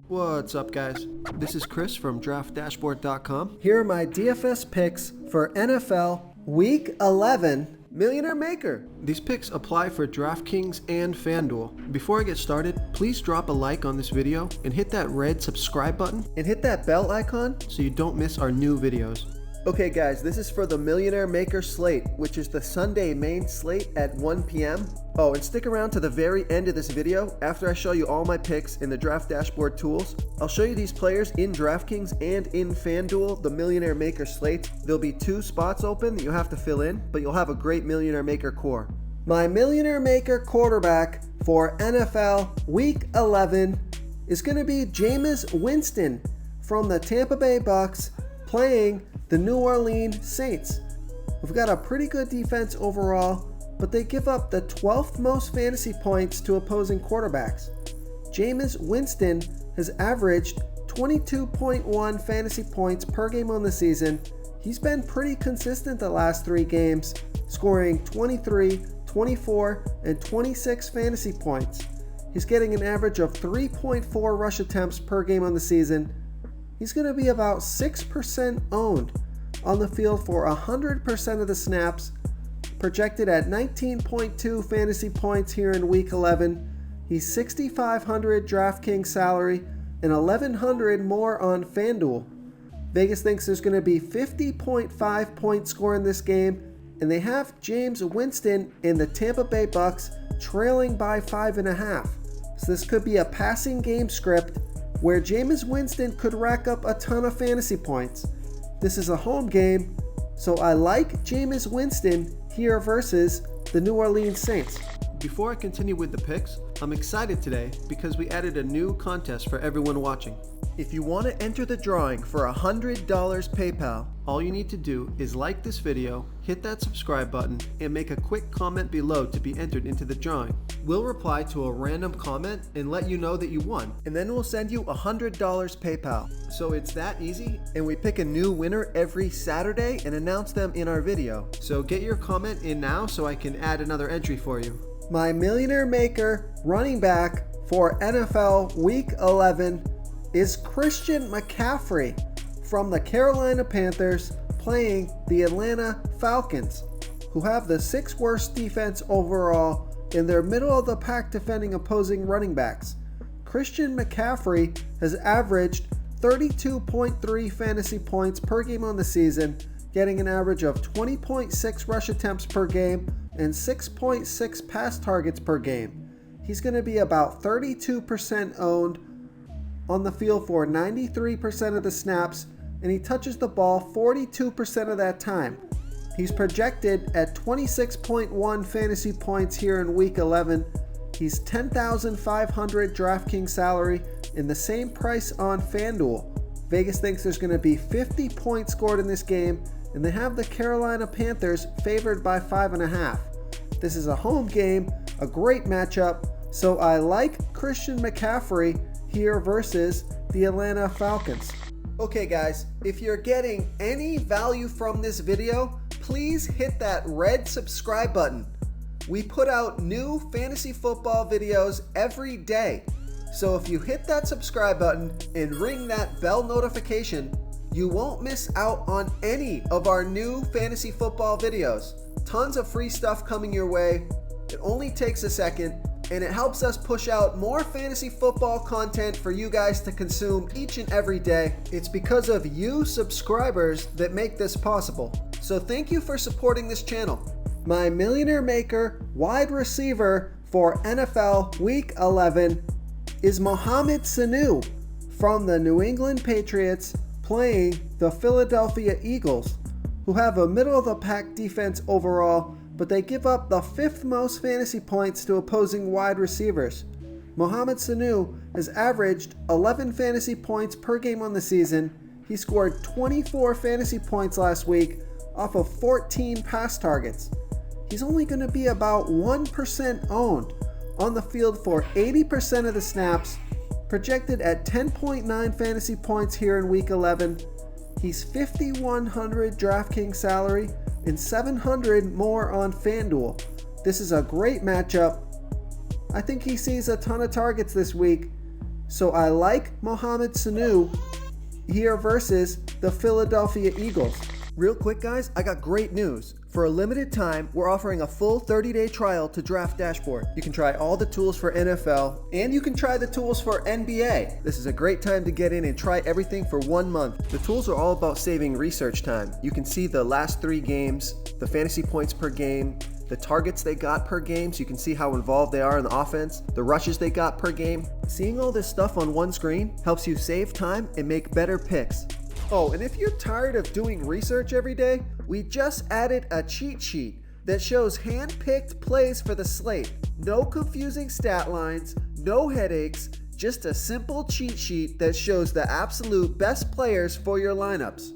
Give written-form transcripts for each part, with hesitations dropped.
What's up, guys? This is Chris from DraftDashboard.com. Here are my DFS picks for NFL Week 11 Millionaire Maker. These picks apply for DraftKings and FanDuel. Before I get started, please drop a like on this video and hit that red subscribe button And hit that bell icon so you don't miss our new videos. Okay guys, this is for the Millionaire Maker slate, which is the Sunday main slate at 1 p.m. Oh, and stick around to the very end of this video after I show you all my picks in the Draft Dashboard tools. I'll show you these players in DraftKings and in FanDuel, the Millionaire Maker slate. There'll be 2 spots open that you have to fill in, but you'll have a great Millionaire Maker core. My Millionaire Maker quarterback for NFL Week 11 is going to be Jameis Winston from the Tampa Bay Bucks playing the New Orleans Saints. We've got a pretty good defense overall, but they give up the 12th most fantasy points to opposing quarterbacks. Jameis Winston has averaged 22.1 fantasy points per game on the season. He's been pretty consistent the last 3 games, scoring 23, 24, and 26 fantasy points. He's getting an average of 3.4 rush attempts per game on the season. He's going to be about 6% owned on the field for 100% of the snaps, projected at 19.2 fantasy points here in Week 11. He's $6,500 DraftKings salary and $1,100 more on FanDuel. Vegas thinks there's going to be 50.5 point score in this game, and they have Jameis Winston and the Tampa Bay Bucks trailing by 5.5. So this could be a passing game script where Jameis Winston could rack up a ton of fantasy points. This is a home game, so I like Jameis Winston here versus the New Orleans Saints. Before I continue with the picks, I'm excited today because we added a new contest for everyone watching. If you want to enter the drawing for $100 PayPal, all you need to do is like this video, hit that subscribe button, and make a quick comment below to be entered into the drawing. We'll reply to a random comment and let you know that you won. And then we'll send you $100 PayPal. So it's that easy, and we pick a new winner every Saturday and announce them in our video. So get your comment in now so I can add another entry for you. My Millionaire Maker running back for NFL Week 11 is Christian McCaffrey from the Carolina Panthers playing the Atlanta Falcons, who have the 6th worst defense overall in their middle of the pack defending opposing running backs. Christian McCaffrey has averaged 32.3 fantasy points per game on the season, getting an average of 20.6 rush attempts per game and 6.6 pass targets per game. He's going to be about 32% owned on the field for 93% of the snaps, and he touches the ball 42% of that time. He's projected at 26.1 fantasy points here in Week 11. He's $10,500 DraftKings salary and the same price on FanDuel. Vegas thinks there's going to be 50 points scored in this game, and they have the Carolina Panthers favored by 5.5. This is a home game, a great matchup, so I like Christian McCaffrey here versus the Atlanta Falcons. Okay guys, if you're getting any value from this video, please hit that red subscribe button. We put out new fantasy football videos every day. So if you hit that subscribe button and ring that bell notification, you won't miss out on any of our new fantasy football videos. Tons of free stuff coming your way. It only takes a second, and it helps us push out more fantasy football content for you guys to consume each and every day. It's because of you subscribers that make this possible. So thank you for supporting this channel. My Millionaire Maker wide receiver for NFL Week 11 is Mohamed Sanu from the New England Patriots playing the Philadelphia Eagles, who have a middle-of-the-pack defense overall, but they give up the 5th most fantasy points to opposing wide receivers. Mohamed Sanu has averaged 11 fantasy points per game on the season. He scored 24 fantasy points last week off of 14 pass targets. He's only going to be about 1% owned on the field for 80% of the snaps, projected at 10.9 fantasy points here in Week 11. He's $5,100 DraftKings salary and $700 more on FanDuel. This is a great matchup. I think he sees a ton of targets this week, So I like Mohamed Sanu here versus the Philadelphia Eagles. Real quick, guys, I got great news. For a limited time, we're offering a full 30-day trial to Draft Dashboard. You can try all the tools for NFL, and you can try the tools for NBA. This is a great time to get in and try everything for 1 month. The tools are all about saving research time. You can see the last 3 games, the fantasy points per game, the targets they got per game, so you can see how involved they are in the offense, the rushes they got per game. Seeing all this stuff on one screen helps you save time and make better picks. Oh, and if you're tired of doing research every day, we just added a cheat sheet that shows hand-picked plays for the slate. No confusing stat lines, no headaches, just a simple cheat sheet that shows the absolute best players for your lineups.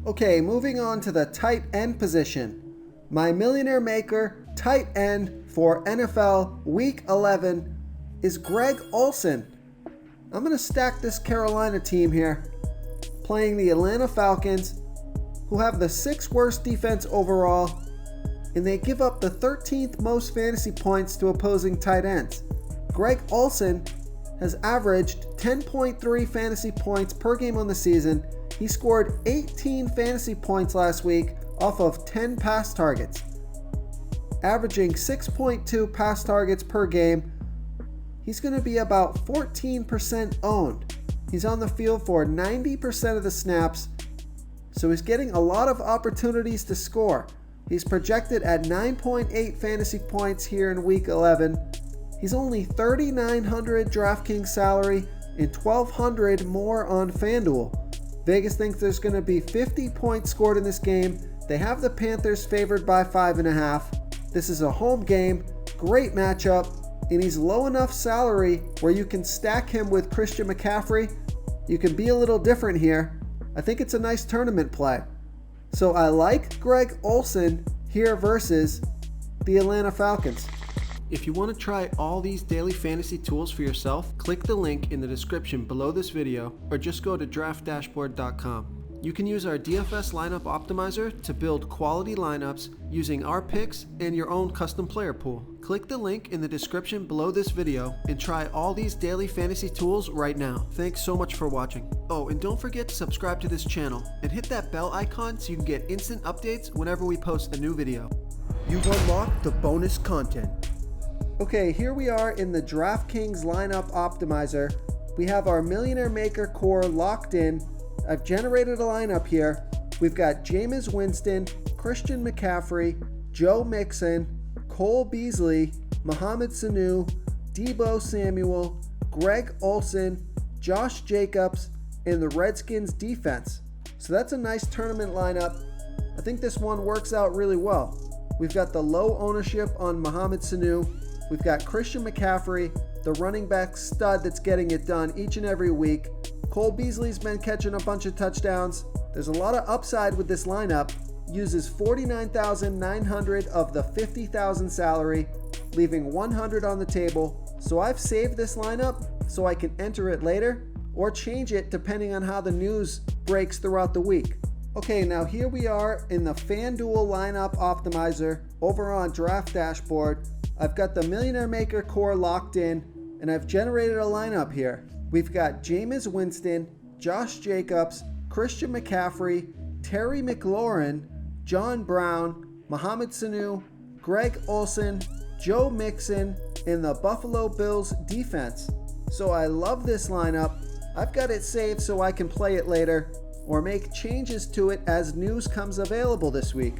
Okay, moving on to the tight end position. My Millionaire Maker tight end for NFL Week 11 is Greg Olsen. I'm going to stack this Carolina team here, playing the Atlanta Falcons, who have the 6th worst defense overall, and they give up the 13th most fantasy points to opposing tight ends. Greg Olsen has averaged 10.3 fantasy points per game on the season. He scored 18 fantasy points last week off of 10 pass targets, averaging 6.2 pass targets per game. He's going to be about 14% owned. He's on the field for 90% of the snaps, so he's getting a lot of opportunities to score. He's projected at 9.8 fantasy points here in Week 11. He's only $3,900 DraftKings salary and $1,200 more on FanDuel. Vegas thinks there's going to be 50 points scored in this game. They have the Panthers favored by 5.5. This is a home game, great matchup, and he's low enough salary where you can stack him with Christian McCaffrey. You can be a little different here. I think it's a nice tournament play. So I like Greg Olsen here versus the Atlanta Falcons. If you want to try all these daily fantasy tools for yourself, click the link in the description below this video or just go to draftdashboard.com. You can use our DFS lineup optimizer to build quality lineups using our picks and your own custom player pool. Click the link in the description below this video and try all these daily fantasy tools right now. Thanks so much for watching. Oh, and don't forget to subscribe to this channel and hit that bell icon so you can get instant updates whenever we post a new video. You've unlocked the bonus content. Okay, here we are in the DraftKings lineup optimizer. We have our Millionaire Maker core locked in. I've generated a lineup here. We've got Jameis Winston, Christian McCaffrey, Joe Mixon, Cole Beasley, Mohamed Sanu, Deebo Samuel, Greg Olsen, Josh Jacobs, and the Redskins defense. So that's a nice tournament lineup. I think this one works out really well. We've got the low ownership on Mohamed Sanu. We've got Christian McCaffrey, the running back stud that's getting it done each and every week. Cole Beasley's been catching a bunch of touchdowns. There's a lot of upside with this lineup. Uses $49,900 of the $50,000 salary, leaving $100 on the table. So I've saved this lineup so I can enter it later or change it depending on how the news breaks throughout the week. Okay, now here we are in the FanDuel lineup optimizer over on Draft Dashboard. I've got the Millionaire Maker core locked in, and I've generated a lineup here. We've got Jameis Winston, Josh Jacobs, Christian McCaffrey, Terry McLaurin, John Brown, Mohamed Sanu, Greg Olsen, Joe Mixon, and the Buffalo Bills defense. So I love this lineup. I've got it saved so I can play it later or make changes to it as news comes available this week.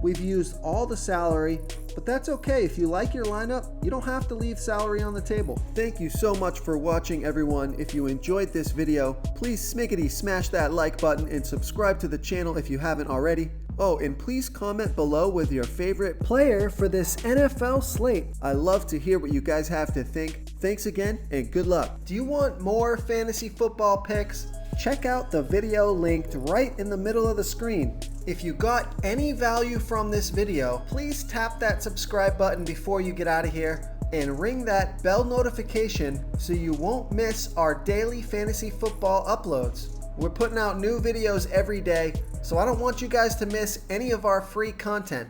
We've used all the salary, but that's okay. If you like your lineup, you don't have to leave salary on the table. Thank you so much for watching, everyone. If you enjoyed this video, please smash that like button and subscribe to the channel if you haven't already. Oh, and please comment below with your favorite player for this NFL slate. I love to hear what you guys have to think. Thanks again and good luck. Do you want more fantasy football picks? Check out the video linked right in the middle of the screen. If you got any value from this video, please tap that subscribe button before you get out of here and ring that bell notification so you won't miss our daily fantasy football uploads. We're putting out new videos every day, so I don't want you guys to miss any of our free content.